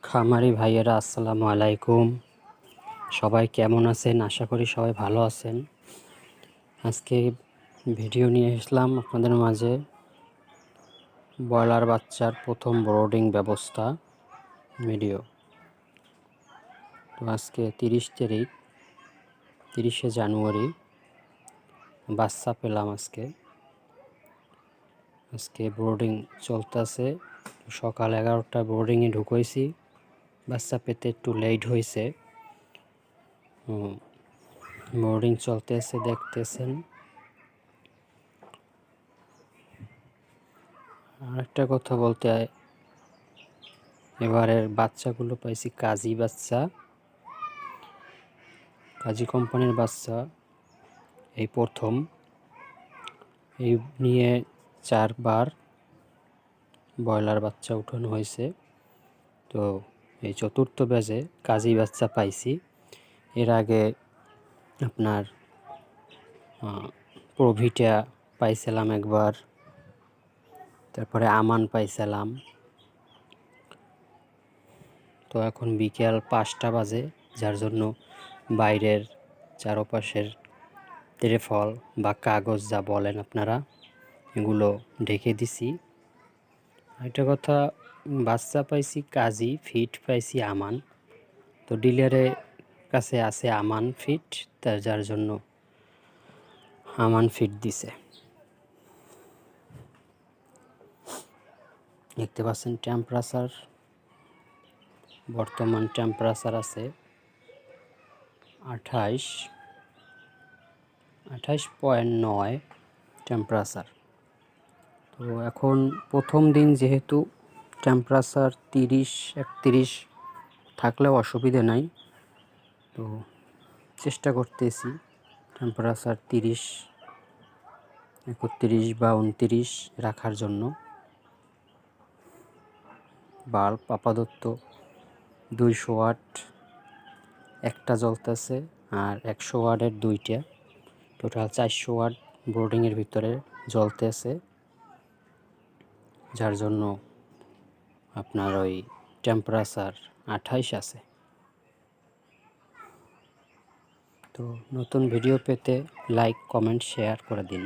খামারি ভাইয়েরা আসসালামু আলাইকুম। সবাই কেমন আছেন? আশা করি সবাই ভালো আছেন। আজকে ভিডিও নিয়ে আসলাম আপনাদের মাঝে ব্রয়লার বাচ্চার প্রথম ব্রোডিং ব্যবস্থা ভিডিও। তো আজকে 30শে জানুয়ারি বাচ্চা পেলাম। আজকে ব্রোডিং চলতেছে। সকাল 11টায় ব্রোডিংয়ে ঢুকাইছি। বাচ্চা পেতে একটু লেট হয়েছে। ব্রোডিং চলতেছে, দেখতেছেন। আরেকটা কথা বলতে, এবারের বাচ্চাগুলো পাইছি কাজী বাচ্চা, কাজী কোম্পানির বাচ্চা। এই প্রথম এই নিয়ে 4বার ব্রয়লার বাচ্চা উঠানো হয়েছে। তো এই চতুর্থ ব্যাচে কাজী বাচ্চা পাইছি। এর আগে আপনার প্রভিটা পাইছিলাম একবার, তারপরে আমান পাইছিলাম। তো এখন বিকেল 5টা বাজে, যার জন্য বাইরের চারপাশের তেরেফল বা কাগজ যা বলেন আপনারা, এগুলো ঢেকে দিছি। একটা কথা, বাচ্চা পাইছি কাজী, ফিট পাইছি আমান। তো ডিলারের কাছে আছে আমান ফিট, যার জন্য আমান ফিট দিছে। দেখতে পাচ্ছেন টেম্পারেচার, বর্তমান টেম্পারেচার আছে 28.9 টেম্পারেচার। তো এখন প্রথম দিন যেহেতু টেম্পারেচার 30-31 থাকলেও অসুবিধে নাই। তো চেষ্টা করতেছি টেম্পারেচার 30, 31 বা 29 রাখার জন্য। বাল্ব আপাতত 200 ওয়াট একটা জ্বলতেছে, আর 100 ওয়াটের দুইটা, টোটাল 400 ওয়াট বোর্ডিংয়ের ভিতরে জ্বলতেছে, যার জন্য আপনার ওই টেম্পারেচার 28 আছে। তো নতুন ভিডিও পেতে লাইক, কমেন্ট, শেয়ার করে দিন।